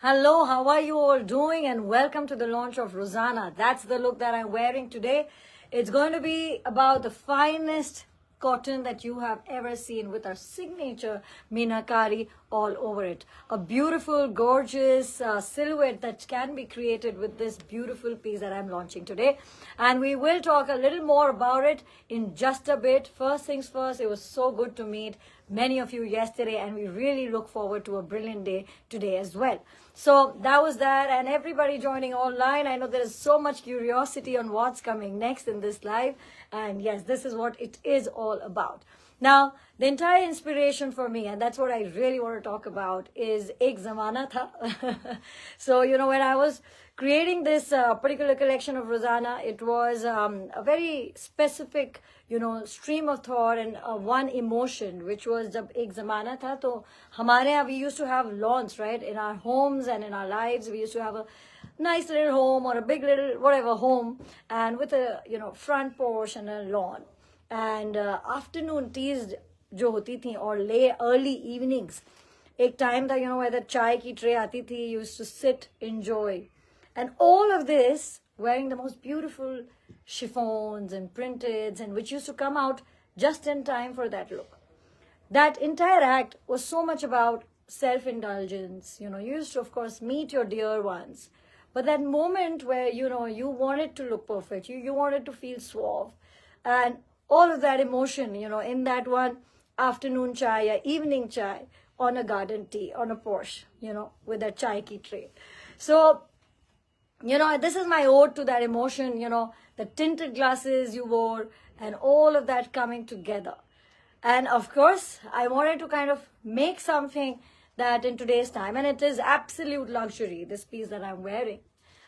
Hello, how are you all doing? And welcome to the launch of Rosanna. That's the look that I'm wearing today. It's going to be about the finest cotton that you have ever seen with our signature Meenakari all over it. A beautiful, gorgeous silhouette that can be created with this beautiful piece that I'm launching today. And we will talk a little more about it in just a bit. First things first, it was so good to meet many of you yesterday, and we really look forward to a brilliant day today as well. So that was that, and everybody joining online. I know there is so much curiosity on what's coming next in this live, and yes, this is what it is all about. Now, the entire inspiration for me, and that's what I really want to talk about, is Ek Zamana Tha. So, when I was creating this particular collection of Rosanna, it was a very specific, stream of thought and one emotion, which was jab ek zamana tha. So, hamare yahan, we used to have lawns, right? In our homes and in our lives, we used to have a nice little home or a big little whatever home, and with a front porch and a lawn. And afternoon teas जो होती थी और early evenings, एक time था where the chai की tray आती थी, you used to sit, enjoy, and all of this wearing the most beautiful chiffons and printeds, and which used to come out just in time for that look. That entire act was so much about self-indulgence. You used to, of course, meet your dear ones, but that moment where you wanted to look perfect, you wanted to feel suave, and all of that emotion, in that one afternoon chai or evening chai on a garden tea, on a porch, with that chai ki tray. So, this is my ode to that emotion, the tinted glasses you wore and all of that coming together. And of course, I wanted to kind of make something that in today's time, and it is absolute luxury, this piece that I'm wearing.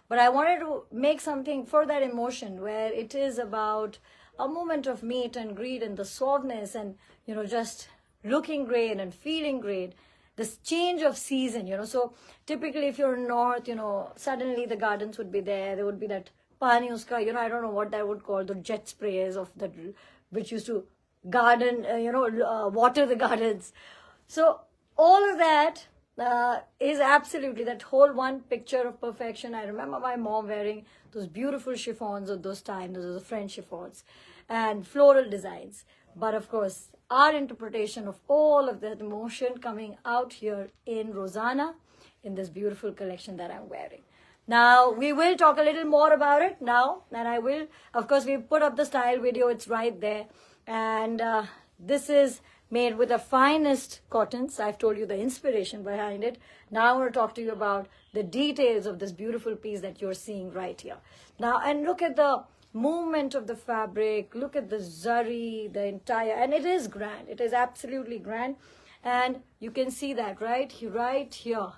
But I wanted to make something for that emotion where it is about a moment of meet and greet and the softness and, just looking great and feeling great. This change of season, So typically if you're in north, suddenly the gardens would be there. There would be that pani uska, I don't know what that would call, the jet sprays of that, which used to garden, water the gardens. So all of that is absolutely that whole one picture of perfection. I remember my mom wearing those beautiful chiffons of those times, those are the French chiffons, and floral designs. But of course, our interpretation of all of that emotion coming out here in Rosanna, in this beautiful collection that I'm wearing. Now, we will talk a little more about it now, and I will, of course, we put up the style video, it's right there. And this is made with the finest cottons. I've told you the inspiration behind it. Now I want to talk to you about the details of this beautiful piece that you're seeing right here. Now, and look at the movement of the fabric, look at the zari, the entire, and it is grand. It is absolutely grand. And you can see that right here.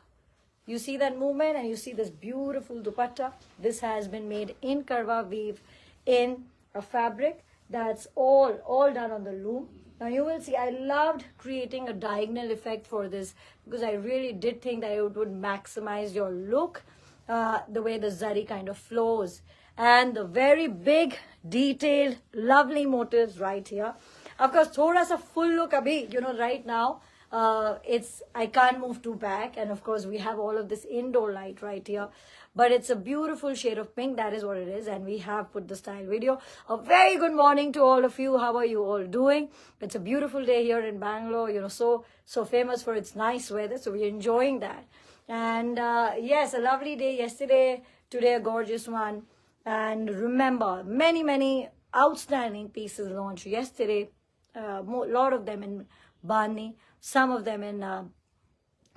You see that movement and you see this beautiful dupatta. This has been made in karwa weave in a fabric that's all done on the loom. Now you will see, I loved creating a diagonal effect for this because I really did think that it would maximize your look, the way the zari kind of flows. And the very big, detailed, lovely motifs right here. Of course, thoda sa full look abhi, right now, I can't move too back. And of course, we have all of this indoor light right here. But it's a beautiful shade of pink. That is what it is. And we have put the style video. A very good morning to all of you. How are you all doing? It's a beautiful day here in Bangalore. So famous for its nice weather. So we're enjoying that. And yes, a lovely day yesterday. Today, a gorgeous one. And remember, many outstanding pieces launched yesterday. A lot of them in Bani. Some of them in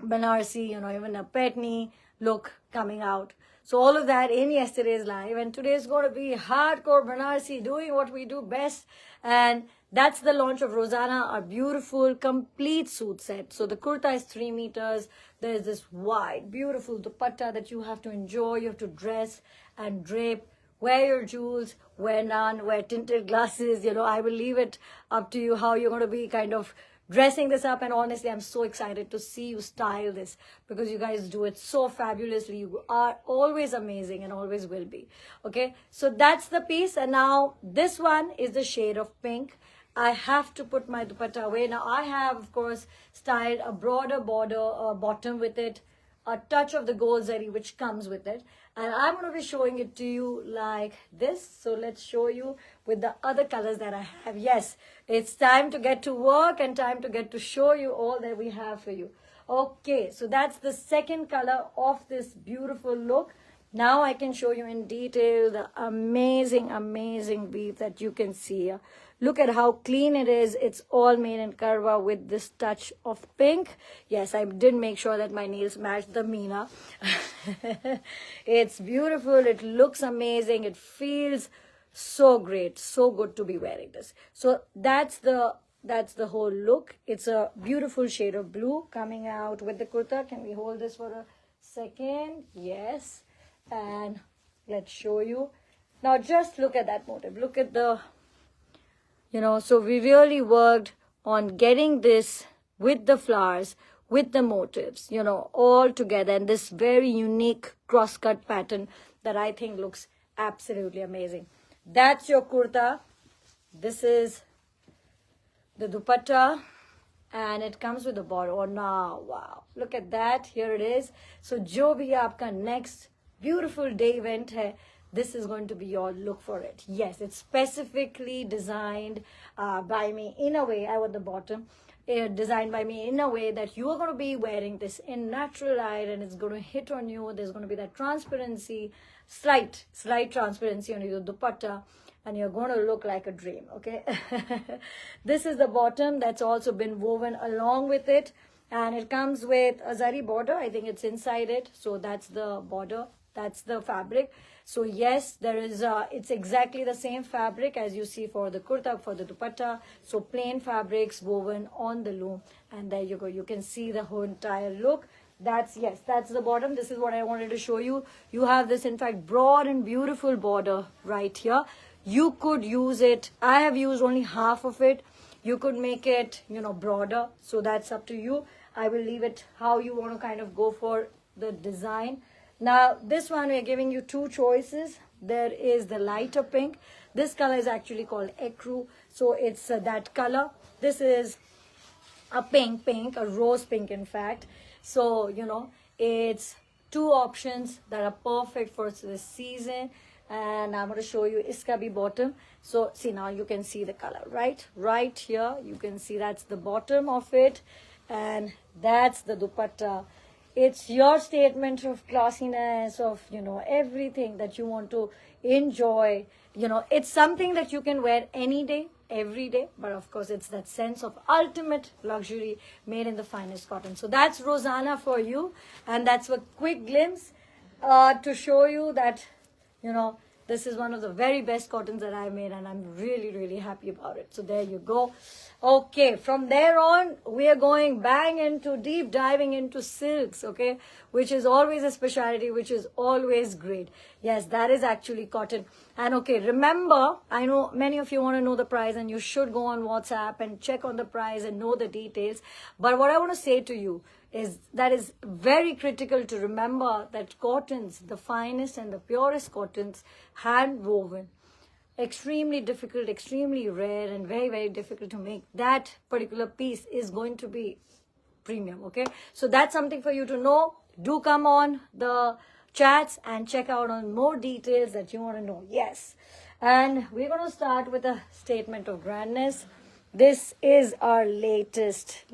Banarsi, even a Petni look coming out. So all of that in yesterday's live. And today is going to be hardcore Banarsi, doing what we do best. And that's the launch of Rosanna, our beautiful, complete suit set. So the kurta is 3 meters. There's this wide, beautiful dupatta that you have to enjoy. You have to dress and drape. Wear your jewels, wear none, wear tinted glasses. I will leave it up to you how you're going to be kind of dressing this up. And honestly, I'm so excited to see you style this because you guys do it so fabulously. You are always amazing and always will be. Okay, so that's the piece. And now this one is the shade of pink. I have to put my dupatta away. Now I have, of course, styled a broader border bottom with it. a touch of the gold zari which comes with it. And I'm going to be showing it to you like this. So let's show you with the other colors that I have. Yes, it's time to get to work and time to get to show you all that we have for you. Okay, so that's the second color of this beautiful look. Now I can show you in detail the amazing, amazing weave that you can see here. Look at how clean it is. It's all made in Karwa with this touch of pink. Yes, I did make sure that my nails matched the Meena. It's beautiful. It looks amazing. It feels so great. So good to be wearing this. So that's the whole look. It's a beautiful shade of blue coming out with the kurta. Can we hold this for a second? Yes. And let's show you. Now just look at that motif. Look at the, so we really worked on getting this with the flowers, with the motifs, all together. And this very unique cross-cut pattern that I think looks absolutely amazing. That's your kurta. This is the dupatta. And it comes with the border. Oh, now, wow. Look at that. Here it is. So, jo bhi aapka next beautiful day event hai, this is going to be your look for it. Yes, it's specifically designed by me in a way. I want the bottom designed by me in a way that you are going to be wearing this in natural light and it's going to hit on you. There's going to be that transparency, slight transparency on your dupatta, and you're going to look like a dream, okay? This is the bottom that's also been woven along with it, and it comes with a zari border. I think it's inside it, so that's the border. That's the fabric. So yes, there is it's exactly the same fabric as you see for the kurta, for the dupatta. So plain fabrics woven on the loom, and there you go. You can see the whole entire look. That's the bottom. This is what I wanted to show you. You have this, in fact, broad and beautiful border right here. You could use it. I have used only half of it. You could make it, broader. So that's up to you. I will leave it how you want to kind of go for the design. Now, this one, we are giving you two choices. There is the lighter pink. This color is actually called ecru. So it's that color. This is a pink, a rose pink, in fact. So, it's two options that are perfect for this season. And I'm going to show you iska bhi bottom. So, see, now you can see the color, right? Right here, you can see that's the bottom of it. And that's the dupatta. It's your statement of classiness, of, everything that you want to enjoy. It's something that you can wear any day, every day. But of course, it's that sense of ultimate luxury made in the finest cotton. So that's Rozana for you. And that's a quick glimpse to show you that, this is one of the very best cottons that I made, and I'm really, really happy about it. So there you go. Okay, from there on, we are going deep diving into silks, okay, which is always a specialty, which is always great. Yes, that is actually cotton. And okay, remember, I know many of you want to know the price, and you should go on WhatsApp and check on the price and know the details. But what I want to say to you is that is very critical to remember that cottons, the finest and the purest cottons, hand woven, extremely difficult, extremely rare, and very, very difficult to make. That particular piece is going to be premium, okay? So that's something for you to know. Do come on the chats and check out on more details that you want to know. Yes. And we're going to start with a statement of grandness. This is our latest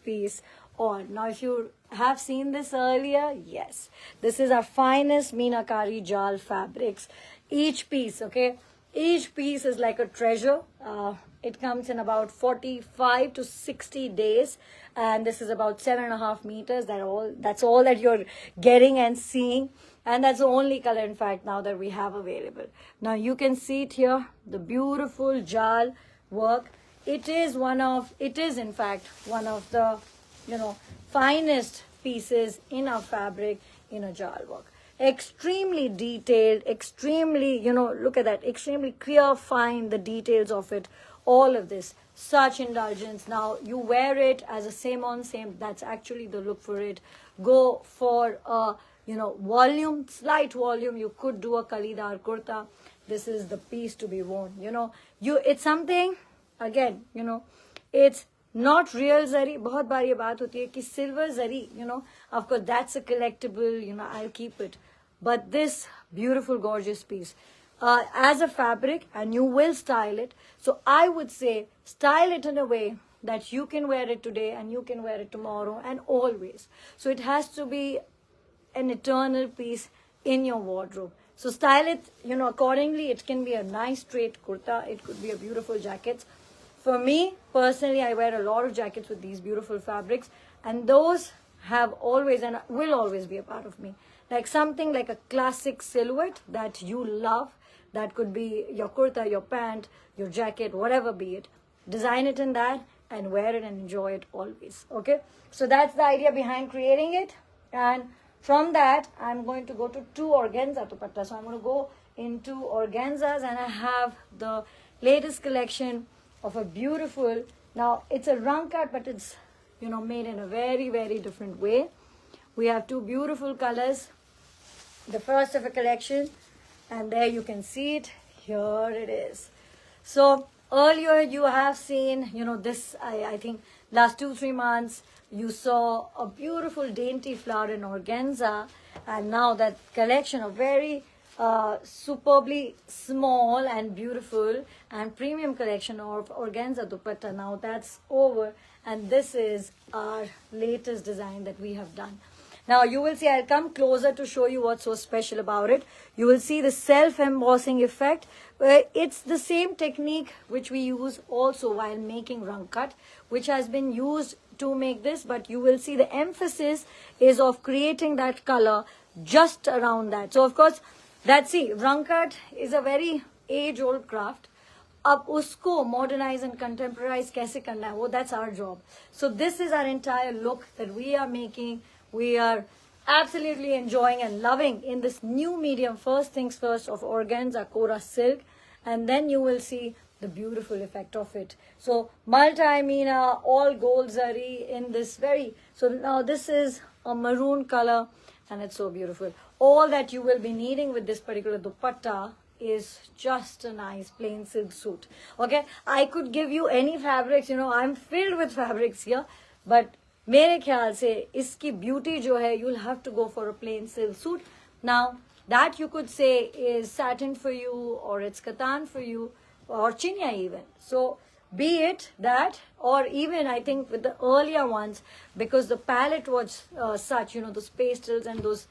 piece on. Now, if you have seen this earlier, yes, this is our finest Meenakari Jal fabrics. Each piece, okay, each piece is like a treasure. It comes in about 45 to 60 days, and this is about 7.5 meters. That's all that you're getting and seeing, and that's the only color, in fact, now that we have available. Now you can see it here, the beautiful Jal work. It is in fact one of the finest pieces in our fabric in a Jal work. Extremely detailed, extremely, look at that, extremely clear, fine, the details of it, all of this, such indulgence. Now, you wear it as a same on same, that's actually the look for it. Go for a, volume, slight volume. You could do a kalidar kurta. This is the piece to be worn, it's something, again, it's not real zari. बहुत बार ये बात होती है कि silver zari, of course that's a collectible, I'll keep it. But this beautiful, gorgeous piece, as a fabric, and you will style it. So I would say style it in a way that you can wear it today and you can wear it tomorrow and always. So it has to be an eternal piece in your wardrobe. So style it, accordingly. It can be a nice straight kurta. It could be a beautiful jacket. For me, personally, I wear a lot of jackets with these beautiful fabrics. And those have always and will always be a part of me. Like something like a classic silhouette that you love. That could be your kurta, your pant, your jacket, whatever be it. Design it in that and wear it and enjoy it always. Okay? So that's the idea behind creating it. And from that, I'm going to go to 2 organza dupatta. So I'm going to go into organzas, and I have the latest collection of a beautiful, now it's a rung cut, but it's, made in a very, very different way. We have 2 beautiful colors. The first of a collection, and there you can see it. Here it is. So earlier you have seen, this, I think last 2-3 months, you saw a beautiful dainty flower in organza, and now that collection of very superbly small and beautiful and premium collection of organza dupatta, now that's over, and this is our latest design that we have done. Now you will see, I'll come closer to show you what's so special about it. You will see the self-embossing effect. It's the same technique which we use also while making rung cut, which has been used to make this, but you will see the emphasis is of creating that color just around that. So of course, rung cut is a very age-old craft. अब उसको modernize and contemporize कैसे करना है, that's our job. So this is our entire look that we are making. We are absolutely enjoying and loving in this new medium. First things first, of organza Kora silk, and then you will see the beautiful effect of it. So multi-mina, all gold zari in this very, so now this is a maroon color, and it's so beautiful. All that you will be needing with this particular dupatta is just a nice plain silk suit. Okay, I could give you any fabrics, I'm filled with fabrics here, but मेरे ख्याल से इसकी beauty जो है, you'll have to go for a plain silk suit. Now that you could say is satin for you, or it's katan for you, or chinya even. So be it that, or even I think with the earlier ones, because the palette was such, those pastels and those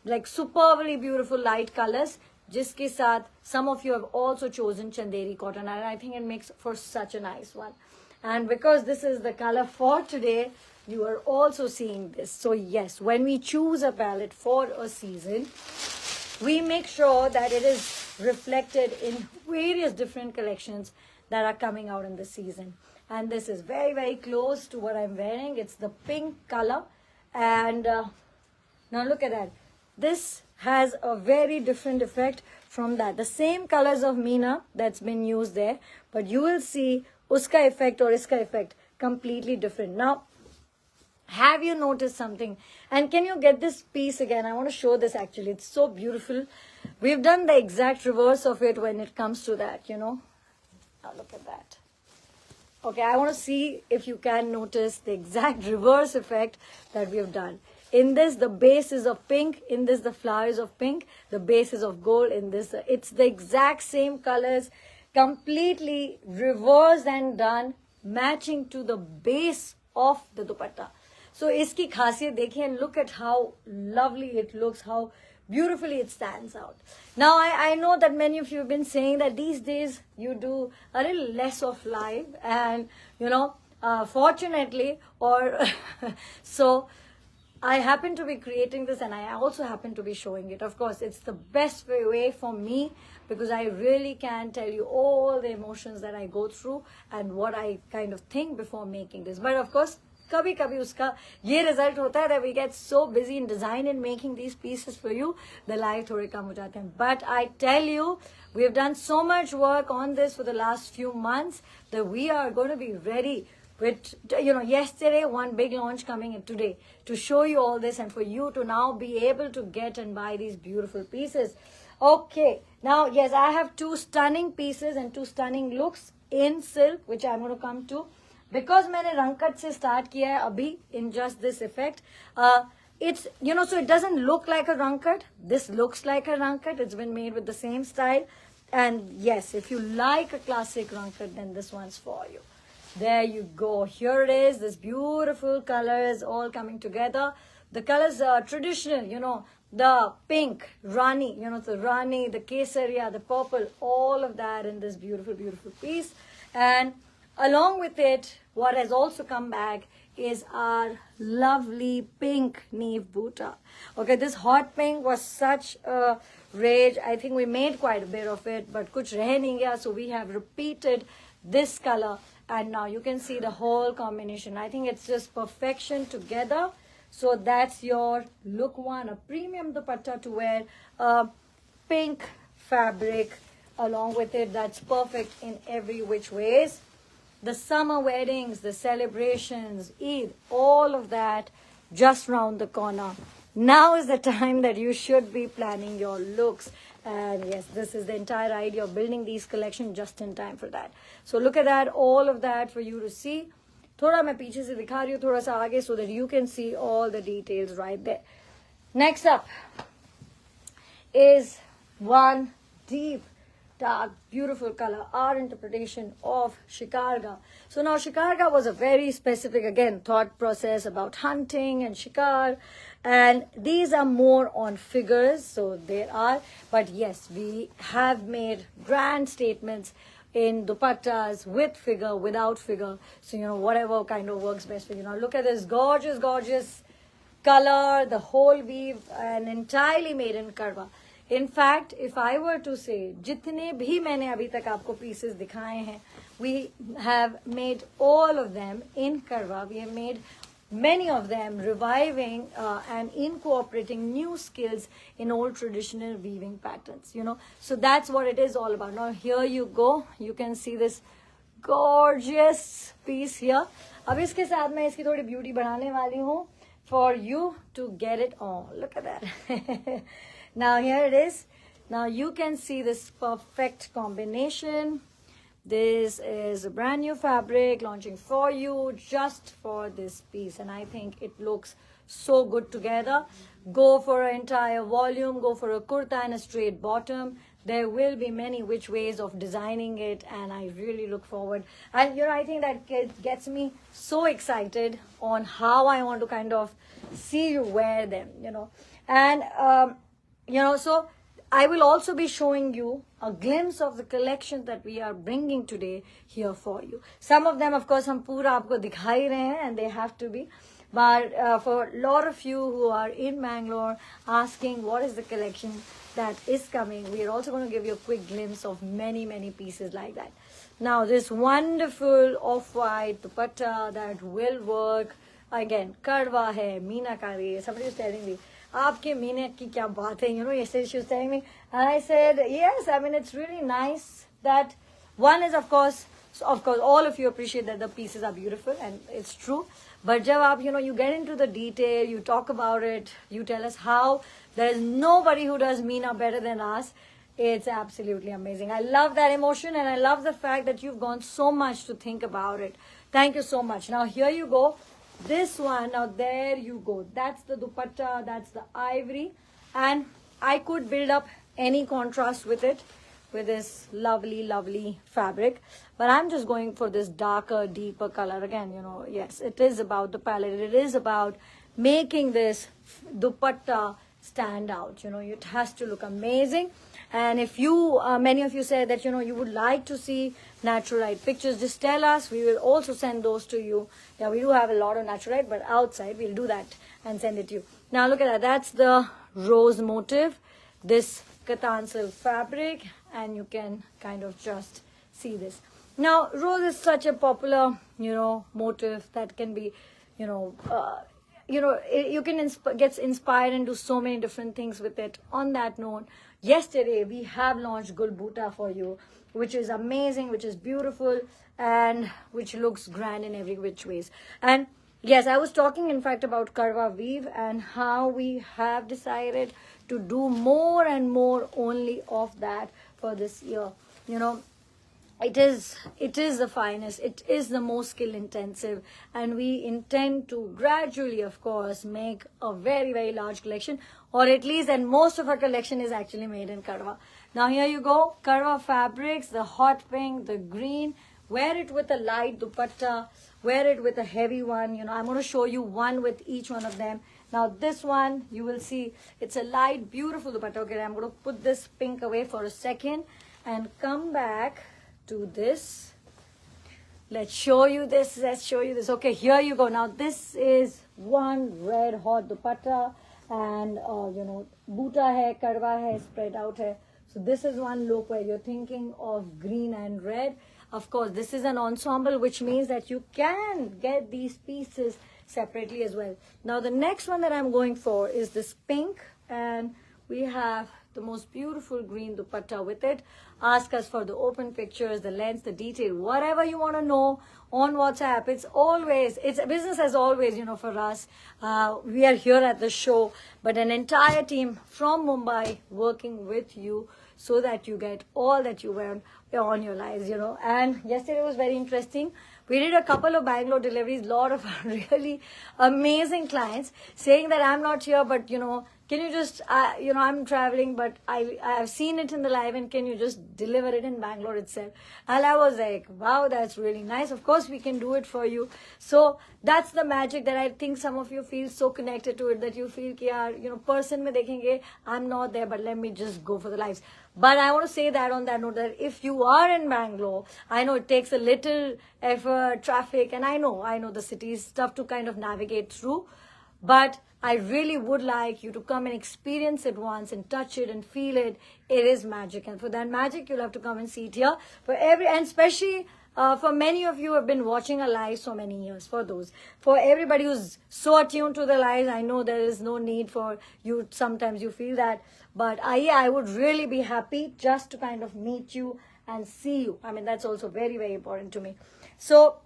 like superbly beautiful light colors, जिसके साथ some of you have also chosen chanderi cotton, and I think it makes for such a nice one. And because this is the color for today, you are also seeing this. So yes, when we choose a palette for a season, we make sure that it is reflected in various different collections that are coming out in the season. And this is very, very close to what I'm wearing. It's the pink color. And now look at that. This has a very different effect from that. The same colors of Meena that's been used there, but you will see uska effect or iska effect completely different. Now, have you noticed something? And can you get this piece again? I want to show this actually. It's so beautiful. We've done the exact reverse of it when it comes to that, Now look at that. Okay, I want to see if you can notice the exact reverse effect that we have done. In this, the base is of pink. In this, the flower is of pink. The base is of gold. In this, it's the exact same colors, completely reversed and done, matching to the base of the dupatta. So, iski khasiyat dekhiye, and look at how lovely it looks, how beautifully it stands out. Now, I know that many of you have been saying that these days you do a little less of live, and fortunately, or so I happen to be creating this, and I also happen to be showing it. Of course, it's the best way for me, because I really can tell you all the emotions that I go through and what I kind of think before making this. But of course, कभी कभी उसका ये result होता है that we get so busy in design and making these pieces for you, the life थोड़े कम हो जाते हैं. But I tell you, we have done so much work on this for the last few months that we are going to be ready with, yesterday, one big launch coming in today to show you all this and for you to now be able to get and buy these beautiful pieces. Okay, now, yes, I have 2 stunning pieces and 2 stunning looks in silk, which I'm going to come to. because मैंने रंगकट से start किया है अभी in just this effect. It's, you know, so it doesn't look like a rangkat. This looks like a rangkat. It's been made with the same style. And yes, if you like a classic rangkat, then this one's for you. There you go. Here it is. This beautiful colors all coming together. The colors are traditional, you know, the pink, Rani, you know, the Rani, the Kesaria, the purple, all of that in this beautiful, beautiful piece. And along with it, what has also come back is our lovely pink Neve Buta. Okay, this hot pink was such a rage. I think we made quite a bit of it, but kuch reh nahi gaya, so we have repeated this color. And now you can see the whole combination. I think it's just perfection together. So that's your look one, a premium dupatta to wear, a pink fabric along with it. That's perfect in every which ways. The summer weddings, the celebrations, Eid, all of that just round the corner. Now is the time that you should be planning your looks. And yes, this is the entire idea of building these collections just in time for that. So look at that, all of that for you to see. थोड़ा मैं पीछे से दिखा रही हूँ थोड़ा सा आगे so that you can see all the details right there. Next up is one deep, dark, beautiful color, our interpretation of Shikarga. So now Shikarga was a very specific, again, thought process about hunting and Shikar. And these are more on figures, so there are. But yes, we have made grand statements in dupattas with figure, without figure. So, you know, whatever kind of works best for you. Now, look at this gorgeous, gorgeous color, the whole weave, and entirely made in Karwa. In fact, if I were to say, जितने भी मैंने अभी तक आपको pieces दिखाए हैं, we have made all of them in Karwa. We have made many of them reviving and incorporating new skills in old traditional weaving patterns, you know. So that's what it is all about. Now here you go. You can see this gorgeous piece here. अब इसके साथ मैं इसकी थोड़ी beauty बढ़ाने वाली हूँ for you to get it all. Look at that. Now here it is. Now you can see this perfect combination. This is a brand new fabric launching for you just for this piece. And I think it looks so good together. Go for an entire volume. Go for a kurta and a straight bottom. There will be many which ways of designing it. And I really look forward. And, you know, I think that gets me so excited on how I want to kind of see you wear them, you know. And, you know, so I will also be showing you a glimpse of the collection that we are bringing today here for you. Some of them, of course, हम पूरा आपको दिखा ही रहे हैं and they have to be. But for a lot of you who are in Bangalore asking what is the collection that is coming, we are also going to give you a quick glimpse of many, many pieces like that. Now, this wonderful off-white dupatta that will work. Again, karwa hai, meenakari. Somebody was telling me, आपके मीने की क्या बात है, you know, yesterday she was telling me, and I said, yes, I mean, it's really nice that one is, of course, so of course, all of you appreciate that the pieces are beautiful, and it's true, but जब आप, you know, you get into the detail, you talk about it, you tell us how there is nobody who does Meena better than us, it's absolutely amazing. I love that emotion, and I love the fact that you've gone so much to think about it. Thank you so much. Now, here you go. This one, now there you go. That's the dupatta, that's the ivory. And I could build up any contrast with it, with this lovely, lovely fabric. But I'm just going for this darker, deeper color. Again, you know, yes, it is about the palette. It is about making this dupatta stand out. You know, it has to look amazing. And if you, many of you said that, you know, you would like to see natural light pictures, just tell us. We will also send those to you. Yeah, we do have a lot of natural light, but outside we'll do that and send it to you. Now look at that. That's the rose motif, this katan silk fabric, and you can kind of just see this. Now, rose is such a popular, you know, motif that can be, you know, you can get inspired and do so many different things with it. On that note, yesterday we have launched Gulbuta for you, which is amazing, which is beautiful, and which looks grand in every which ways. And yes, I was talking in fact about Karwa weave and how we have decided to do more and more only of that for this year. You know, it is the finest, it is the most skill intensive, and we intend to gradually, of course, make a very, very large collection, or at least, and most of our collection is actually made in Karwa. Now here you go, Karwa fabrics, the hot pink, the green. Wear it with a light dupatta, wear it with a heavy one. You know, I'm going to show you one with each one of them. Now this one, you will see, it's a light, beautiful dupatta. Okay, I'm going to put this pink away for a second and come back to this. Let's show you this. Okay, here you go. Now this is one red hot dupatta, and you know, buta hai, karwa hai, spread out hai. So this is one look where you're thinking of green and red. Of course, this is an ensemble, which means that you can get these pieces separately as well. Now the next one that I'm going for is this pink, and we have the most beautiful green dupatta with it. Ask us for the open pictures, the length, the detail, whatever you want to know on WhatsApp. It's business as always, you know, for us. We are here at the show, but an entire team from Mumbai working with you so that you get all that you want on your lives, you know. And yesterday was very interesting. We did a couple of Bangalore deliveries, lot of really amazing clients saying that I'm not here, but you know, can you just, you know, I'm traveling, but I've seen it in the live, and can you just deliver it in Bangalore itself? And I was like, wow, that's really nice. Of course, we can do it for you. So that's the magic that I think some of you feel so connected to it, that you feel, you know, person mein dekhenge, I'm not there, but let me just go for the lives. But I want to say that on that note, that if you are in Bangalore, I know it takes a little effort, traffic, and I know the city is tough to kind of navigate through, but I really would like you to come and experience it once and touch it and feel it. It is magic. And for that magic, you'll have to come and see it here. And especially for many of you who have been watching our live so many years, for everybody who's so attuned to the lives, I know there is no need for you. Sometimes you feel that. But I would really be happy just to kind of meet you and see you. I mean, that's also very, very important to me. So,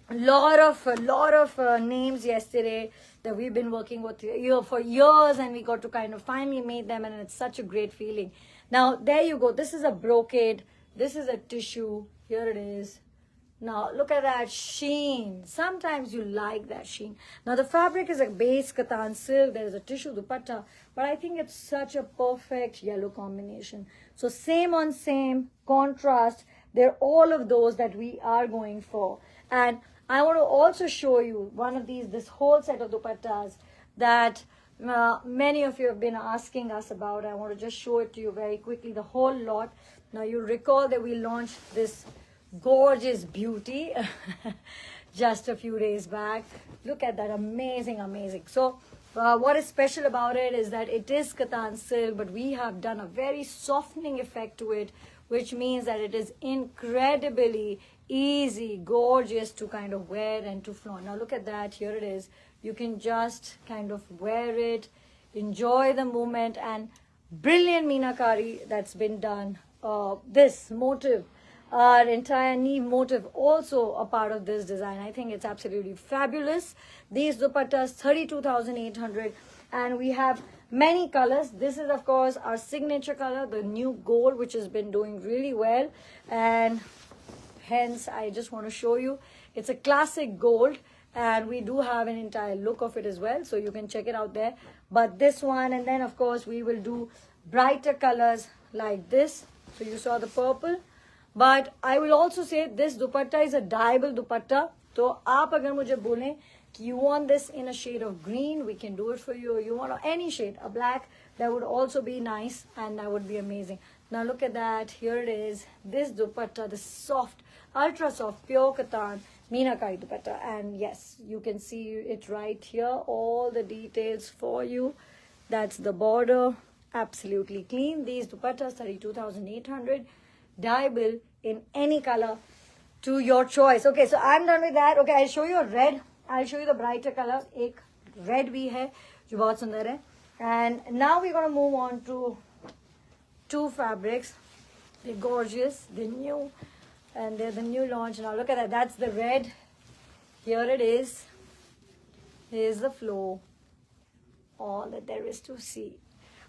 a lot of names yesterday that we've been working with for years, and we got to kind of finally meet them, and it's such a great feeling. Now there you go, this is a brocade, this is a tissue, here it is. Now look at that sheen. Sometimes you like that sheen. Now the fabric is a base katan silk, there is a tissue dupatta, but I think it's such a perfect yellow combination. So same on same, contrast, they're all of those that we are going for. And I want to also show you one of this whole set of dupattas that many of you have been asking us about. I want to just show it to you very quickly, the whole lot. Now you recall that we launched this gorgeous beauty just a few days back. Look at that, amazing. So what is special about it is that it is katan silk, but we have done a very softening effect to it, which means that it is incredibly easy, gorgeous to kind of wear and to flaunt. Now look at that, here it is. You can just kind of wear it, enjoy the moment, and brilliant meenakari that's been done. This motif, our entire knee motif, also a part of this design. I think it's absolutely fabulous. These dupattas, 32,800, and we have many colors. This is of course our signature color, the new gold, which has been doing really well, and hence I just want to show you, it's a classic gold, and we do have an entire look of it as well, so you can check it out there. But this one, and then of course we will do brighter colors like this. So you saw the purple, but I will also say this dupatta is a dyeable dupatta. So aap agar mujhe bole ki you want this in a shade of green, we can do it for you. You want any shade, a black, that would also be nice, and that would be amazing. Now look at that, here it is, this dupatta, the soft, ultra soft, pure katan meenakari dupatta, and yes, you can see it right here, all the details for you. That's the border, absolutely clean. These dupattas, 32,800, dyeable in any color to your choice. Okay, so I'm done with that. Okay, I'll show you a red, I'll show you the brighter color. Ek red bhi hai jo bahut sundar hai. And now we're going to move on to two fabrics. They're gorgeous, they're new, and they're the new launch. Now look at that, that's the red. Here it is. Here's the flow. All that there is to see.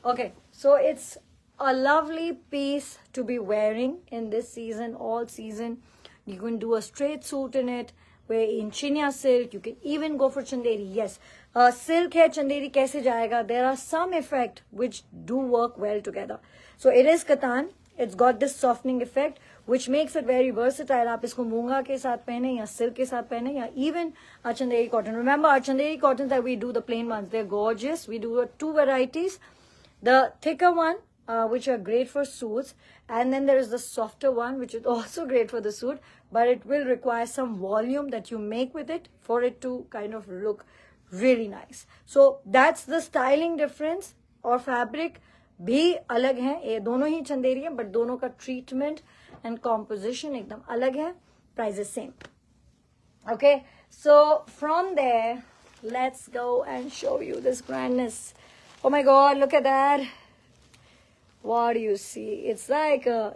Okay, so it's a lovely piece to be wearing in this season, all season. You can do a straight suit in it, where in chinya silk, you can even go for chanderi. Yes, silk hai, chanderi kaise jayega? There are some effect which do work well together. So it is katan. It's got this softening effect, which makes it very versatile. आप इसको मूंगा के साथ पहने या silk के साथ पहने या even our chanderi cotton. Remember, our chanderi cotton that we do, the plain ones, they're gorgeous. We do two varieties. The thicker one, which are great for suits, and then there is the softer one, which is also great for the suit, but it will require some volume that you make with it for it to kind of look really nice. So that's the styling difference. और fabric भी अलग है, ये दोनों ही चंदेरी है, but दोनों का treatment and composition एकदम अलग है. Price is same. Okay, so from there, let's go and show you this grandness. Oh my God, look at that. What do you see? It's like a,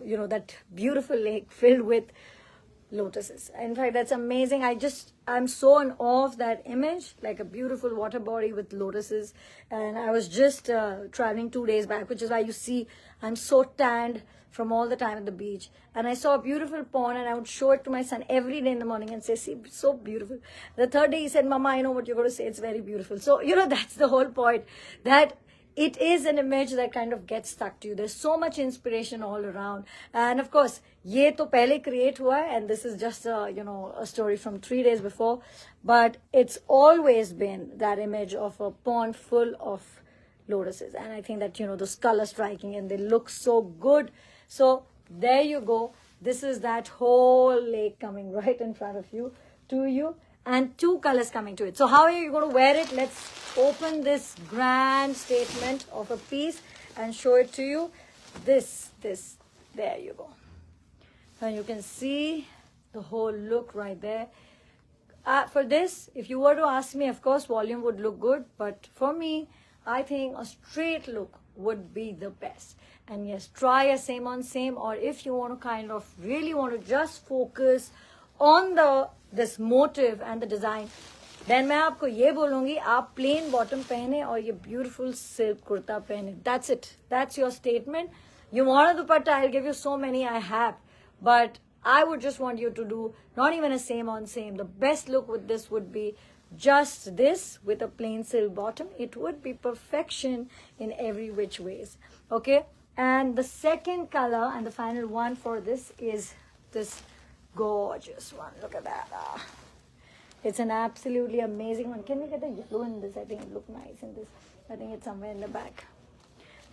you know, that beautiful lake filled with lotuses. In fact, that's amazing. I'm so in awe of that image, like a beautiful water body with lotuses. And I was just traveling 2 days back, which is why you see I'm so tanned from all the time at the beach. And I saw a beautiful pond, and I would show it to my son every day in the morning and say, see, so beautiful. The third day he said, Mama, I know what you're going to say. It's very beautiful. So, you know, that's the whole point, that it is an image that kind of gets stuck to you. There's so much inspiration all around. And of course, ye to pehle create hua hai, and this is just a, you know, a story from 3 days before. But it's always been that image of a pond full of lotuses. And I think that, you know, those color striking and they look so good. So there you go. This is that whole lake coming right in front of you, to you. And two colors coming to it. So how are you going to wear it? Let's open this grand statement of a piece and show it to you. This, there you go. And you can see the whole look right there. For this, if you were to ask me, of course, volume would look good. But for me, I think a straight look would be the best. And yes, try a same on same. Or if you want to kind of really want to just focus on this motive and the design, then मैं आपको ये बोलूँगी, आप plain bottom पहने और ये beautiful silk kurta पहने. That's it. That's your statement. You want a dupatta, I'll give you so many, I have. But I would just want you to do not even a same on same. The best look with this would be just this with a plain silk bottom. It would be perfection in every which ways. Okay. And the second color and the final one for this is this gorgeous one. Look at that. It's an absolutely amazing one. Can we get a yellow in this? I think it look nice in this. I think it's somewhere in the back.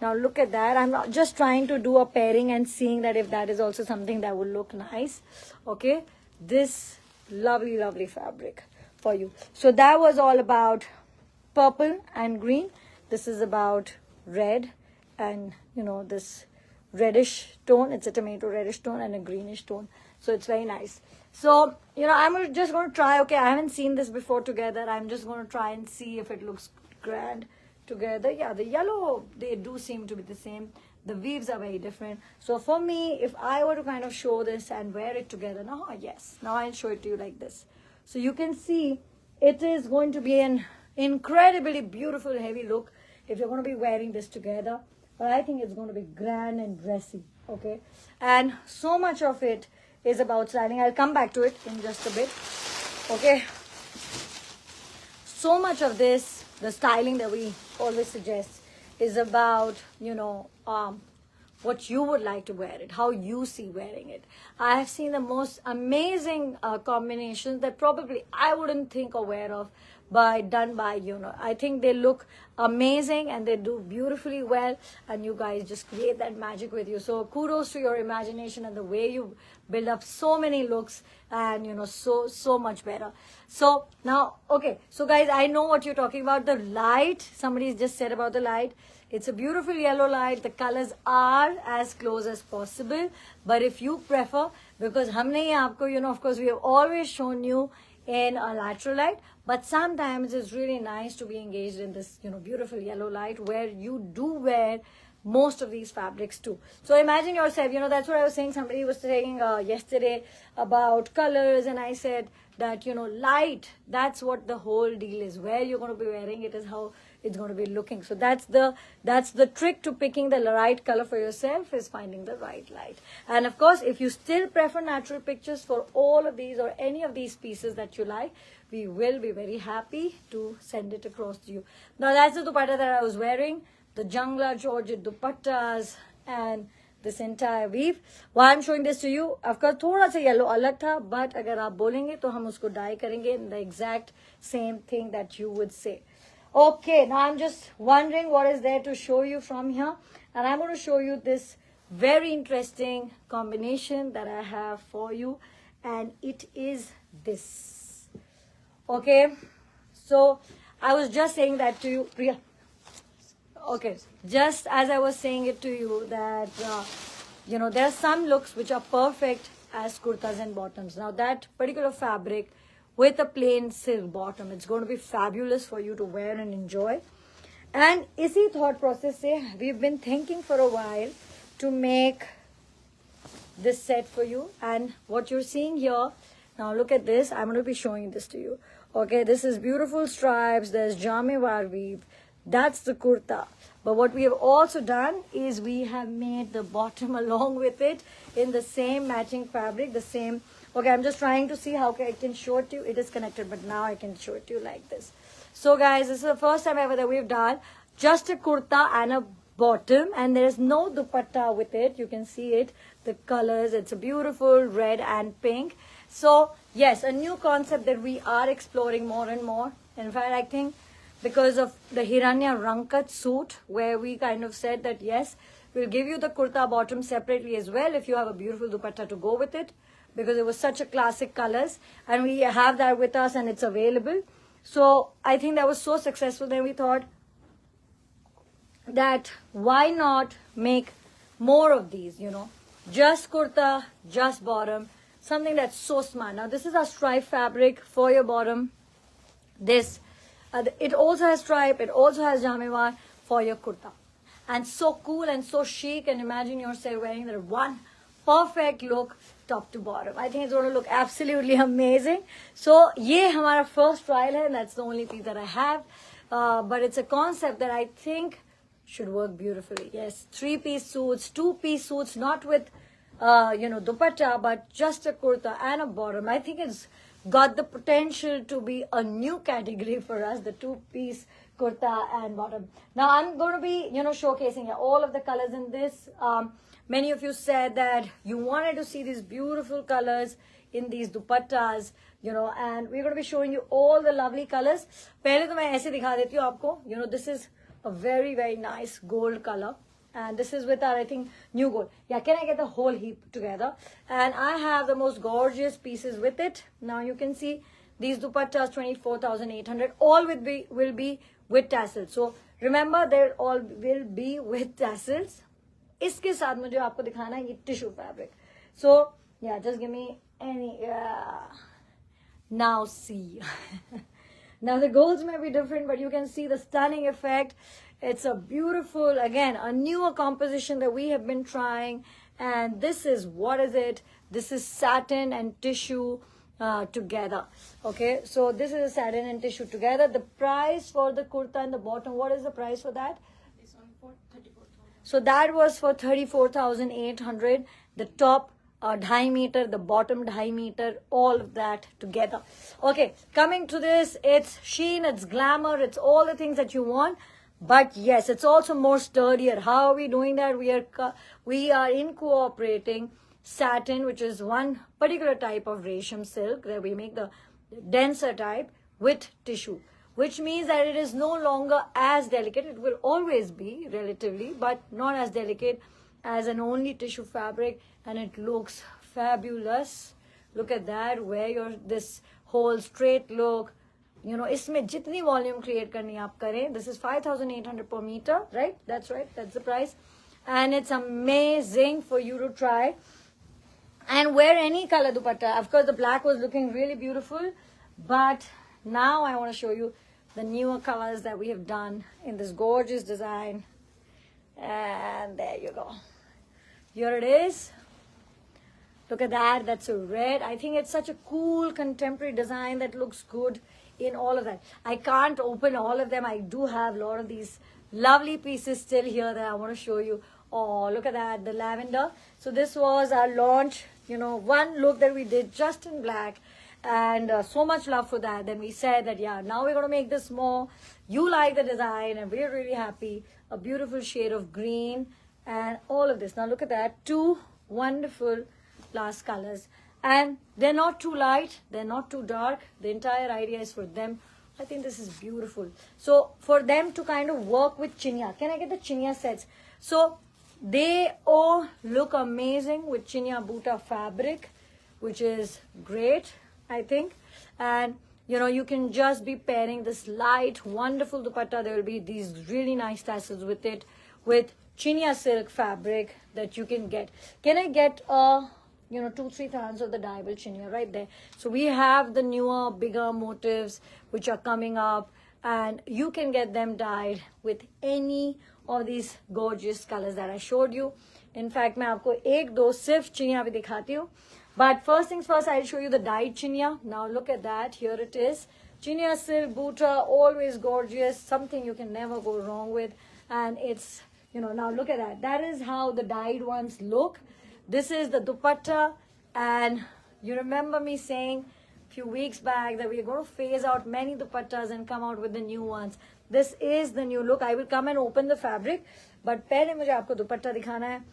Now look at that. I'm not just trying to do a pairing and seeing that if that is also something that would look nice. Okay. This lovely, lovely fabric for you. So that was all about purple and green. This is about red and, you know, this reddish tone. It's a tomato reddish tone and a greenish tone. So it's very nice. So, you know, I'm just going to try. Okay, I haven't seen this before together. I'm just going to try and see if it looks grand together. Yeah, the yellow, they do seem to be the same. The weaves are very different. So for me, if I were to kind of show this and wear it together, now, yes, now I'll show it to you like this. So you can see it is going to be an incredibly beautiful, heavy look if you're going to be wearing this together. But I think it's going to be grand and dressy, okay? And so much of it is about styling. I'll come back to it in just a bit, okay? So much of this, the styling that we always suggest, is about, you know, what you would like to wear it, how you see wearing it. I have seen the most amazing combinations that probably I wouldn't think or wear of, done by, you know, I think they look amazing and they do beautifully well, and you guys just create that magic with you. So kudos to your imagination and the way you build up so many looks, and, you know, so much better. So now, okay, so guys, I know what you're talking about. The light, somebody just said about the light. It's a beautiful yellow light. The colors are as close as possible, but if you prefer, because humne aapko, you know, of course we have always shown you in a lateral light, but sometimes it's really nice to be engaged in this, you know, beautiful yellow light where you do wear most of these fabrics too. So imagine yourself, you know, that's what I was saying. Somebody was saying yesterday about colors, and I said, that, light, that's what the whole deal is. Where you're going to be wearing it is how it's going to be looking. So that's the trick to picking the right color for yourself, is finding the right light. And of course, if you still prefer natural pictures for all of these or any of these pieces that you like, we will be very happy to send it across to you. Now that's the dupatta that I was wearing, the Jangla Georgette dupattas and this entire weave. Why I'm showing this to you, of course thoda sa yellow alag tha, but agar aap bolenge to hum usko dye karenge in the exact same thing that you would say. Okay, now I'm just wondering what is there to show you from here, and I'm going to show you this very interesting combination that I have for you, and it is this. Okay, so I was just saying that to you, Priya. Okay, just as I was saying it to you that, there are some looks which are perfect as kurtas and bottoms. Now that particular fabric with a plain silk bottom, it's going to be fabulous for you to wear and enjoy. And isi thought process se, we've been thinking for a while to make this set for you. And what you're seeing here, now look at this, I'm going to be showing this to you. Okay, this is beautiful stripes, there's jamewar weave. That's the kurta. But what we have also done is we have made the bottom along with it in the same matching fabric, the same. Okay, I'm just trying to see how I can show it to you. It is connected, but now I can show it to you like this. So guys, this is the first time ever that we've done just a kurta and a bottom, and there is no dupatta with it. You can see it, the colors. It's a beautiful red and pink. So yes, a new concept that we are exploring more and more. In fact, I think because of the Hiranya Rankat suit, where we kind of said that yes, we'll give you the kurta bottom separately as well if you have a beautiful dupatta to go with it, because it was such a classic colors, and we have that with us and it's available. So I think that was so successful, then we thought that why not make more of these, just kurta, just bottom, something that's so smart. Now this is our stripe fabric for your bottom. This it also has stripe, it also has jamewar for your kurta, and so cool and so chic. And imagine yourself wearing that one perfect look top to bottom. I think it's going to look absolutely amazing. So ye hamara first trial hai, and that's the only piece that I have, but it's a concept that I think should work beautifully. Yes, 3-piece suits, 2-piece suits, not with dupatta, but just a kurta and a bottom. I think it's got the potential to be a new category for us, the 2-piece kurta and bottom. Now I'm going to be, showcasing all of the colors in this. Many of you said that you wanted to see these beautiful colors in these dupattas, and we're going to be showing you all the lovely colors. Pehle to main aise dikha deti hu aapko. This is a very, very nice gold color. And this is with our, I think, new gold. Yeah, can I get the whole heap together? And I have the most gorgeous pieces with it. Now you can see these dupattas, 24,800. All will be with tassels. So remember, they all will be with tassels. इसके साथ मुझे आपको दिखाना है ये tissue fabric. So yeah, just give me any. Now see. Now the golds may be different, but you can see the stunning effect. It's a beautiful, again, a newer composition that we have been trying. And this is, what is it? This is satin and tissue together. Okay, so this is a satin and tissue together. The price for the kurta and the bottom, what is the price for that? It's on for 34,000. So that was for 34,800. The top 2.5 meter, the bottom 2.5 meter, all of that together. Okay, coming to this, it's sheen, it's glamour, it's all the things that you want. But yes, it's also more sturdier. How are we doing that? We are incorporating satin, which is one particular type of resham silk that we make, the denser type, with tissue, which means that it is no longer as delicate. It will always be relatively, but not as delicate as an only tissue fabric, and it looks fabulous. Look at that, where this whole straight look, इसमें जितनी volume create करनी आप करें. This is 5,800 per meter, right? That's right, that's the price. And it's amazing for you to try and wear any color dupatta. Of course, the black was looking really beautiful, but now I want to show you the newer colors that we have done in this gorgeous design. And there you go. Here it is. Look at that. That's a red. I think it's such a cool contemporary design that looks good in all of that. I can't open all of them. I do have a lot of these lovely pieces still here that I want to show you. Oh, look at that. The lavender. So this was our launch, one look that we did just in black. And so much love for that. Then we said that, yeah, now we're going to make this more. You like the design and we're really happy. A beautiful shade of green and all of this. Now look at that. Two wonderful last colors. And they're not too light. They're not too dark. The entire idea is for them. I think this is beautiful. So for them to kind of work with chinya. Can I get the chinya sets? So they all look amazing with chinya buta fabric, which is great, I think. And you can just be pairing this light, wonderful dupatta. There will be these really nice tassels with it, with chinya silk fabric that you can get. Can I get 2-3 thousands of the dyeable chinya right there? So we have the newer, bigger motifs which are coming up, and you can get them dyed with any of these gorgeous colors that I showed you. In fact, मैं आपको एक दो सिर्फ चिनिया भी दिखाती हूँ. But first things first, I'll show you the dyed chinya. Now look at that. Here it is. Chinya silk buta, always gorgeous. Something you can never go wrong with. And it's, now look at that. That is how the dyed ones look. This is the dupatta. And you remember me saying a few weeks back that we're going to phase out many dupattas and come out with the new ones. This is the new look. I will come and open the fabric. But पहले मुझे आपको दुपट्टा दिखाना है.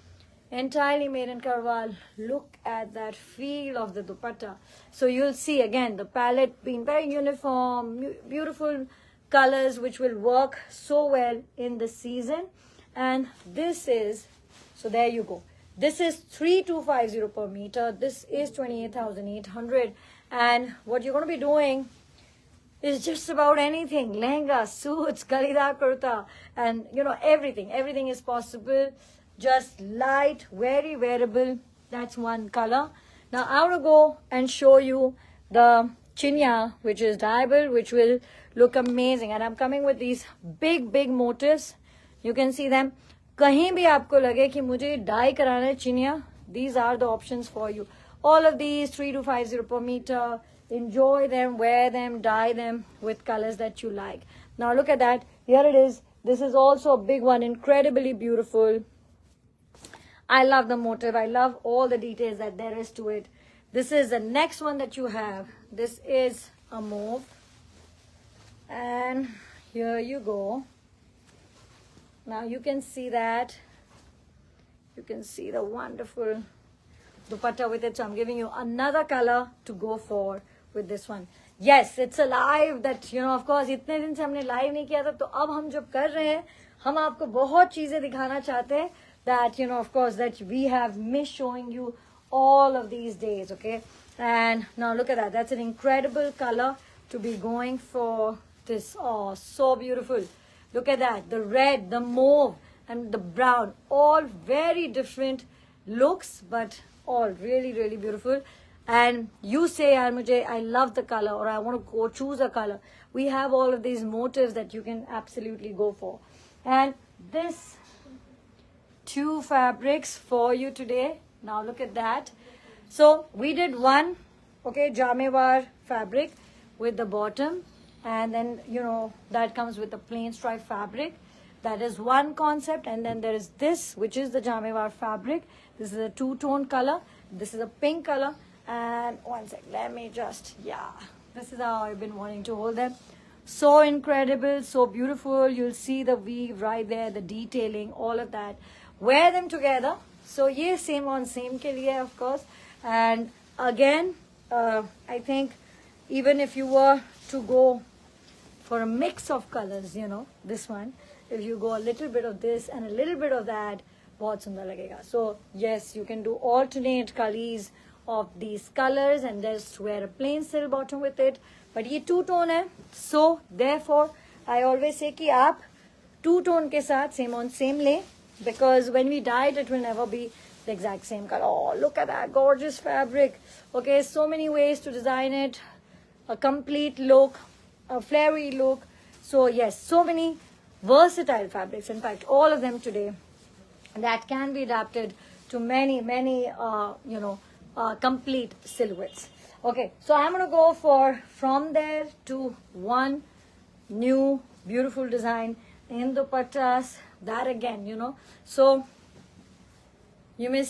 Entirely made in Karwal. Look at that feel of the dupatta. So you'll see again the palette being very uniform, beautiful colors which will work so well in the season. And this is, so there you go. This is 3250 per meter. This is 28,800. And what you're going to be doing is just about anything. Lehenga, suits, kalidar kurta, and everything. Everything is possible. Just light, very wearable. That's one color. Now I want to go and show you the chinya, which is dyeable, which will look amazing. And I'm coming with these big motifs. You can see them. कहीं भी आपको लगे कि मुझे dye कराना है चिनिया, these are the options for you. All of these 3250 per meter. Enjoy them, wear them, dye them with colors that you like. Now look at that. Here it is. This is also a big one, incredibly beautiful. I love the motif. I love all the details that there is to it. This is the next one that you have. This is a mauve. And here you go. Now you can see that. You can see the wonderful dupatta with it. So I'm giving you another color to go for with this one. Yes, it's a live that, of course, इतने दिन से हमने live नहीं किया था, तो अब हम जब कर रहे हैं, हम आपको बहुत चीजें दिखाना चाहते हैं that, of course, that we have missed showing you all of these days, okay? And now look at that. That's an incredible color to be going for this. Oh, so beautiful. Look at that. The red, the mauve, and the brown. All very different looks, but all really, really beautiful. And you say, I love the color, or I want to go choose a color. We have all of these motifs that you can absolutely go for. And this 2 fabrics for you today. Now look at that. So we did one, okay, Jamewar fabric with the bottom, and then that comes with the plain stripe fabric. That is one concept. And then there is this, which is the Jamewar fabric. This is a 2-tone color. This is a pink color. And one sec, let me just, this is how I've been wanting to hold them. So incredible, so beautiful. You'll see the weave right there, the detailing, all of that. Wear them together. So yeah, same on same ke liye, of course. And again, I think even if you were to go for a mix of colors, this one, if you go a little bit of this and a little bit of that, bahut sundar lagega. So yes, you can do alternate colors of these colors and just wear a plain silk bottom with it. But ये 2-tone है, so therefore I always say कि आप 2-tone के साथ same on same ले, because when we dye it will never be the exact same color. Oh, look at that gorgeous fabric. Okay, so many ways to design it. A complete look, a flary look. So yes, so many versatile fabrics. In fact, all of them today that can be adapted to many complete silhouettes. Okay, so I'm gonna go for from there to one new beautiful design in dupattas. That again, so you may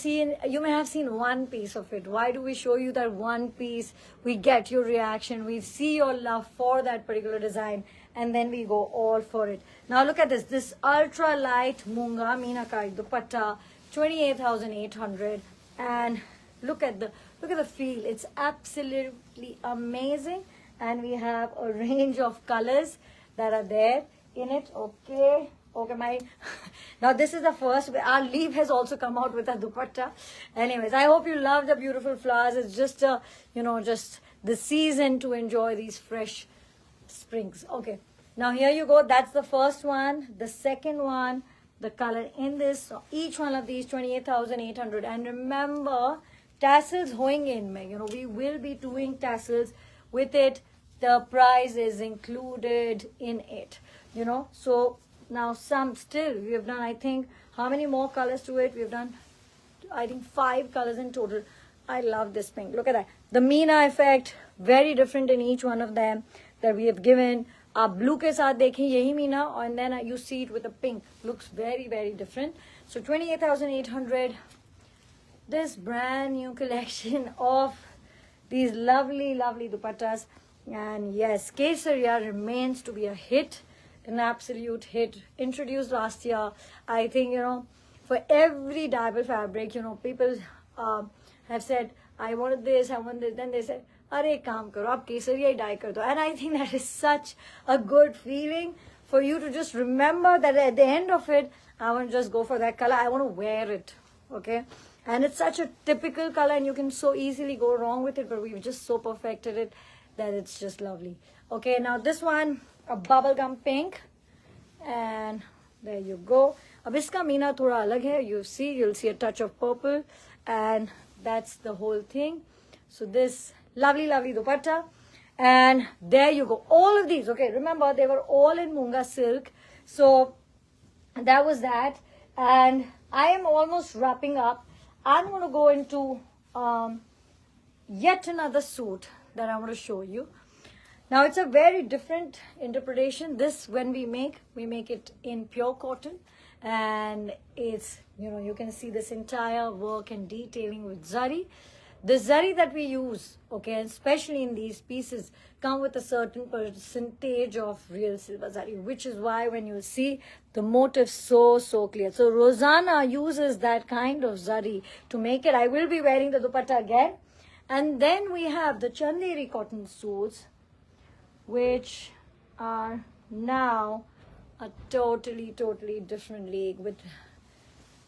have seen one piece of it. Why do we show you that one piece? We get your reaction, we see your love for that particular design, and then we go all for it. Now look at this ultra light Munga Meenakari dupatta, 28,800, and look at the feel. It's absolutely amazing, and we have a range of colors that are there in it. Okay, my now this is the first. Our leaf has also come out with a dupatta. Anyways, I hope you love the beautiful flowers. It's just just the season to enjoy these fresh springs. Okay, now here you go. That's the first one. The second one, the color in this. So each one of these 28,800. And remember, tassels hoing in mein. We will be doing tassels with it. The price is included in it. So now we have done, I think, how many more colors to it? We have done, I think, 5 colors in total. I love this pink. Look at that. The Meena effect, very different in each one of them that we have given. Blue ke saath dekhen yahi Meena, and then you see it with the pink. Looks very, very different. So 28,800. This brand new collection of these lovely, lovely dupattas. And yes, Kesaria remains to be a hit. An absolute hit. Introduced last year. I think, for every dyeable fabric, people have said, I wanted this, I want this. Then they said, Are kaam karo, aap Kesaria dye kar do. And I think that is such a good feeling for you to just remember that at the end of it, I want to just go for that color. I want to wear it. Okay. And it's such a typical color, and you can so easily go wrong with it, but we've just so perfected it that it's just lovely. Okay, now this one, a bubblegum pink, and there you go. Ab iska Meena thoda alag hai. You'll see a touch of purple, and that's the whole thing. So this lovely, lovely dupatta, and there you go. All of these, okay, remember they were all in Munga silk. So that was that, and I am almost wrapping up. I'm going to go into yet another suit that I want to show you. Now it's a very different interpretation. This, when we make it in pure cotton, and it's, you can see this entire work and detailing with zari. The zari that we use, okay, especially in these pieces, come with a certain percentage of real silver zari, which is why when you see the motif so clear. So Rozana uses that kind of zari to make it. I will be wearing the dupatta again. And then we have the Chanderi cotton suits, which are now a totally different league with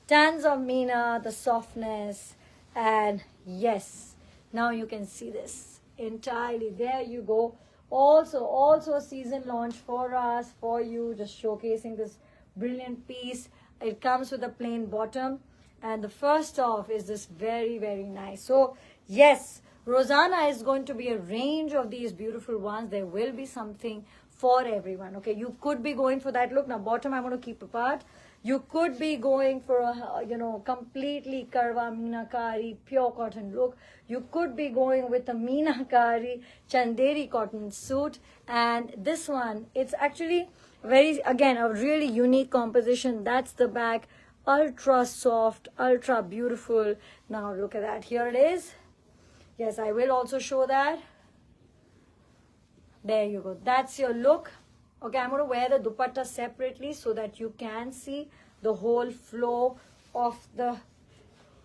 tons of Meena, the softness, and yes, now you can see this entirely. There you go. Also a season launch for us, for you, just showcasing this brilliant piece. It comes with a plain bottom, and the first off is this very nice. So yes, Rozana is going to be a range of these beautiful ones. There will be something for everyone. Okay, you could be going for that look. Now bottom I'm going to keep apart. You could be going for a completely Karwa Meenakari pure cotton look. You could be going with a Meenakari Chanderi cotton suit. And this one, it's actually again a really unique composition. That's the back. Ultra soft, ultra beautiful. Now look at that. Here it is. Yes, I will also show that. There you go. That's your look. Okay, I'm going to wear the dupatta separately so that you can see the whole flow of the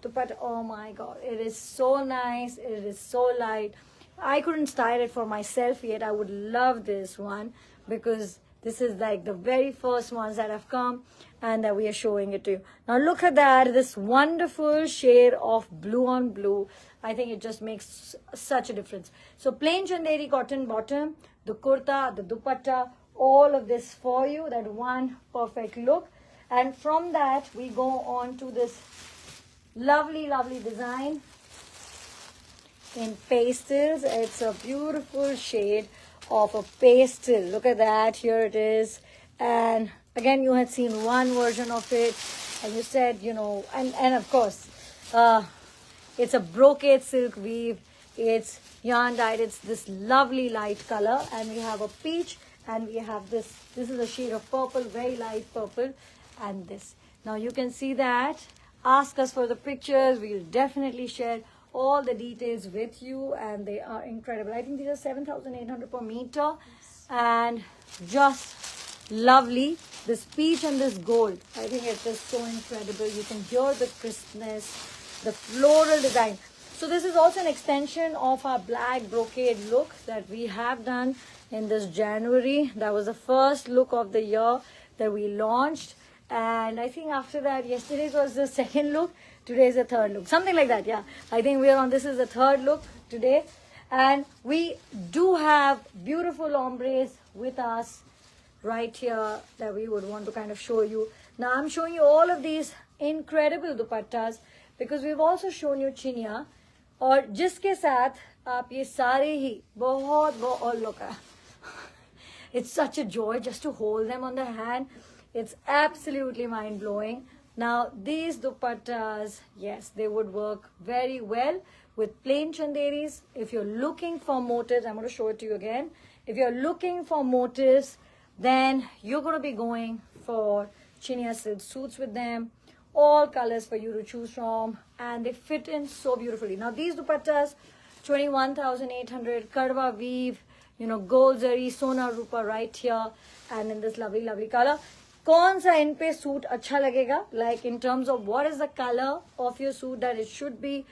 dupatta. Oh my God, it is so nice. It is so light. I couldn't style it for myself yet. I would love this one because this is like the very first ones that have come and that we are showing it to you. Now look at that, this wonderful shade of blue on blue. I think it just makes such a difference. So plain Chanderi cotton bottom, the kurta, the dupatta, all of this for you, that one perfect look. And from that, we go on to this lovely design in pastels. It's a beautiful shade of a pastel. Look at that. Here it is. And again, you had seen one version of it, and you said, and of course, It's a brocade silk weave. It's yarn dyed. It's this lovely light color. And we have a peach. And we have this. This is a shade of purple, very light purple. And this. Now you can see that. Ask us for the pictures. We'll definitely share all the details with you. And they are incredible. I think these are 7,800 per meter. And just lovely. This peach and this gold. I think it is so incredible. You can hear the crispness, the floral design. So this is also an extension of our black brocade look that we have done in this January. That was the first look of the year that we launched. And I think after that, yesterday was the second look. Today is the third look. Something like that, yeah. I think we are on, this is the third look today. And we do have beautiful ombres with us right here that we would want to kind of show you. Now I'm showing you all of these incredible dupattas because we've also shown you chinia. और जिसके साथ आप ये सारे ही बहुत और look at. It's such a joy just to hold them on the hand. It's absolutely mind-blowing. Now these dupattas, yes, they would work very well with plain chanderis. If you're looking for motifs, I'm going to show it to you again. If you're looking for motifs, then you're going to be going for chinia silk suits with them. All colors for you to choose from, and they fit in so beautifully. Now these dupattas, 21,800 karwa weave, you know, gold zari, sona rupa right here, and in this lovely color. कौन सा इन पे suit अच्छा लगेगा? Like in terms of what is the color of your suit that it should be.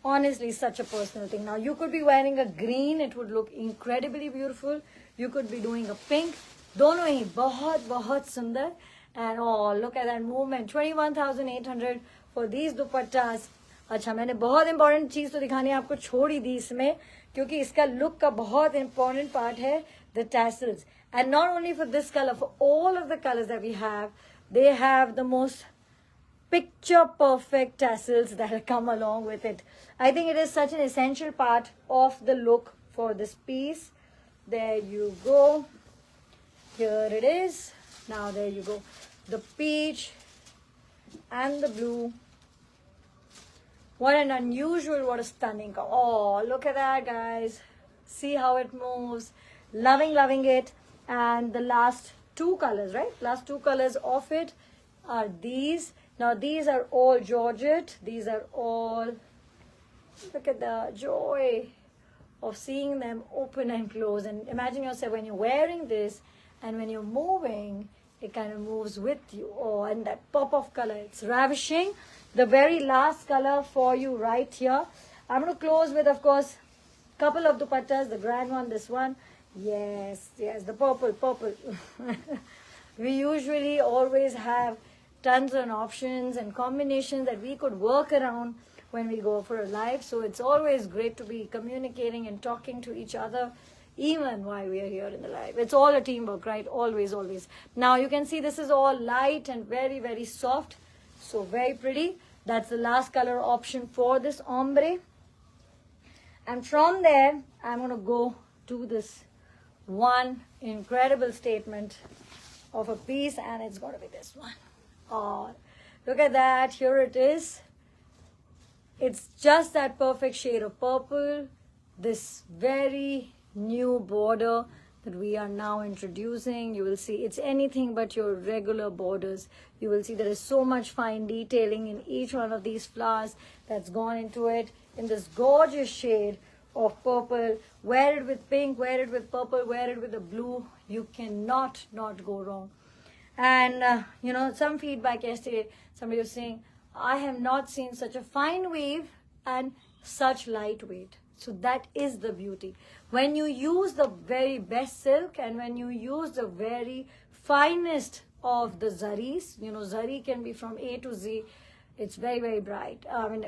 Honestly, such a personal thing. Now you could be wearing a green, it would look incredibly beautiful. You could be doing a pink. दोनों ही बहुत सुंदर. And oh, look at that movement. 21,800 for these dupattas. अच्छा, मैंने बहुत important चीज तो दिखानी आपको छोड़ ही दी इसमें, क्योंकि इसका look का बहुत important part है the tassels. And not only for this color, for all of the colors that we have, they have the most picture perfect tassels that come along with it. I think it is such an essential part of the look for this piece. There you go. Here it is. Now there you go. The peach and the blue. What an unusual, what a stunning color. Oh, look at that, guys. See how it moves. Loving it. And the last two colors, right? Last two colors of it are these. Now these are all Georgette. These are all, look at the joy of seeing them open and close. And imagine yourself when you're wearing this and when you're moving, it kind of moves with you. Oh, and that pop of color, it's ravishing. The very last color for you right here. I'm going to close with, of course, couple of dupattas. The grand one, this one. Yes, the purple. We usually always have tons of options and combinations that we could work around when we go for a live. So it's always great to be communicating and talking to each other even while we are here in the live. It's all a teamwork, right? Always. Now you can see this is all light and very soft. So very pretty. That's the last color option for this ombre. And from there, I'm going to go to this one incredible statement of a piece, and it's going to be this one. Oh, look at that. Here it is. It's just that perfect shade of purple. This very new border that we are now introducing. You will see it's anything but your regular borders. You will see there is so much fine detailing in each one of these flowers that's gone into it in this gorgeous shade of purple. Wear it with pink, wear it with purple, wear it with the blue. You cannot not go wrong. And you know, some feedback yesterday, somebody was saying, I have not seen such a fine weave and such lightweight. So that is the beauty. When you use the very best silk and when you use the very finest of the zaris, you know, zari can be from A to Z. It's very bright.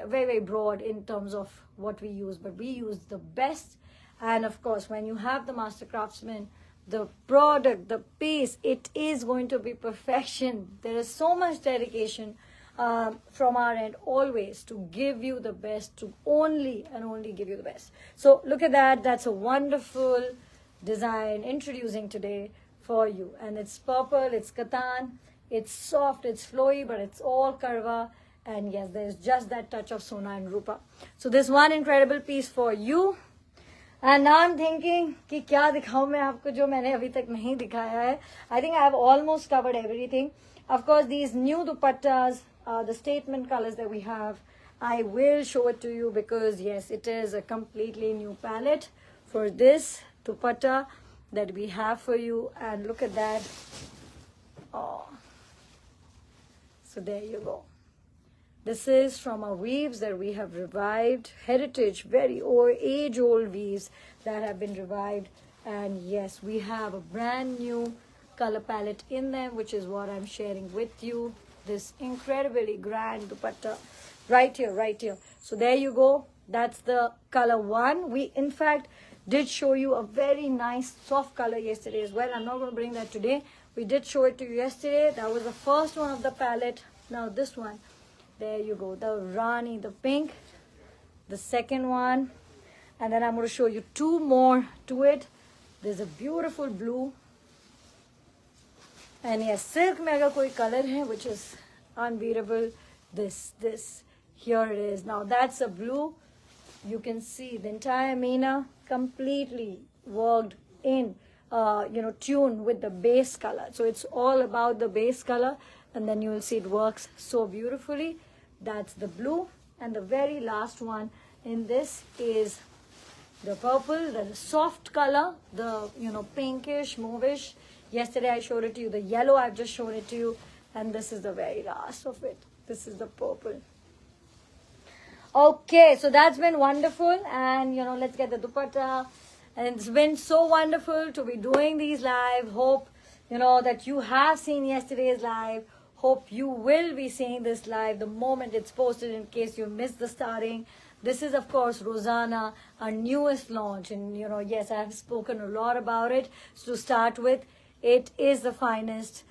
Very broad in terms of what we use, but we use the best. And of course, when you have the master craftsman, the product, the piece, it is going to be perfection. There is so much dedication from our end always to give you the best, to only give you the best. So look at that. That's a wonderful design introducing today for you. And it's purple, it's katan, it's soft, it's flowy, but it's all karwa. And yes, there's just that touch of Sona and Rupa. So this one incredible piece for you. And now I'm thinking कि क्या दिखाऊं मैं आपको जो मैंने अभी तक नहीं दिखाया है. I think I have almost covered everything. Of course, these new dupattas, the statement colors that we have, I will show it to you because yes, it is a completely new palette for this dupatta that we have for you. And look at that. Oh. So there you go. This is from our weaves that we have revived, heritage, very old, age-old weaves that have been revived. And yes, we have a brand new color palette in them, which is what I'm sharing with you. This incredibly grand dupatta right here, right here. So there you go. That's the color one. We, in fact, did show you a very nice soft color yesterday as well. I'm not going to bring that today. We did show it to you yesterday. That was the first one of the palette. Now this one. There you go, the Rani, the pink, the second one. And then I'm going to show you two more to it. There's a beautiful blue. And yes, silk में अगर कोई color है, which is unbeatable, this, here it is. Now that's a blue. You can see the entire Meena completely worked in, tuned with the base color. So it's all about the base color. And then you will see it works so beautifully. That's the blue. And the very last one in this is the purple, the soft color, the pinkish, mauvish. Yesterday I showed it to you. The yellow I've just shown it to you. And this is the very last of it. This is the purple. Okay, so that's been wonderful. And let's get the dupatta. And it's been so wonderful to be doing these live. Hope that you have seen yesterday's live. Hope you will be seeing this live the moment it's posted in case you missed the starting. This is, of course, Rozana, our newest launch. And, yes, I have spoken a lot about it. So to start with, it is the finest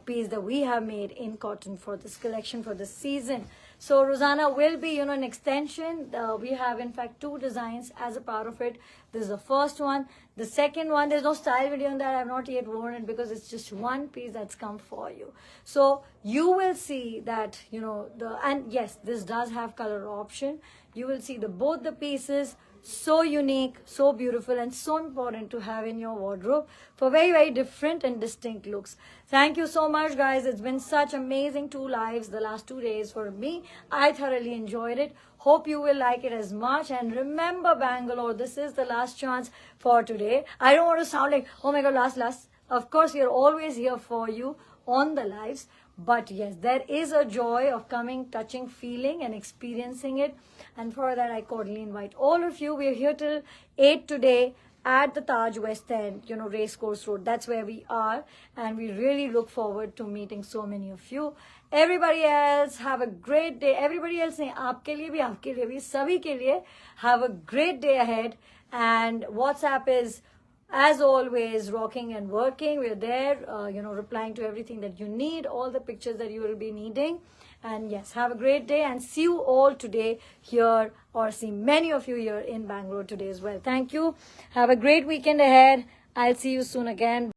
piece that we have made in cotton for this collection, for this season. So Rozana will be, an extension. We have, in fact, two designs as a part of it. This is the first one. The second one, there's no style video in that. I have not yet worn it because it's just one piece that's come for you. So you will see that, and yes, this does have color option. You will see both the pieces, so unique, so beautiful, and so important to have in your wardrobe for very, very different and distinct looks. Thank you so much, guys. It's been such amazing 2 lives the last 2 days for me. I thoroughly enjoyed it. Hope you will like it as much. And remember, Bangalore, this is the last chance for today. I don't want to sound like, oh my God, last. Of course, we are always here for you on the lives. But yes, there is a joy of coming, touching, feeling, and experiencing it. And for that, I cordially invite all of you. We are here till 8 today at the Taj West End, Racecourse Road. That's where we are. And we really look forward to meeting so many of you. Everybody else, have a great day. Everybody else, aapke liye bhi, aapke liye bhi, sabhi ke liye, have a great day ahead. And WhatsApp is, as always, rocking and working. We're there, replying to everything that you need, all the pictures that you will be needing. And yes, have a great day and see you all today here, or see many of you here in Bangalore today as well. Thank you. Have a great weekend ahead. I'll see you soon again.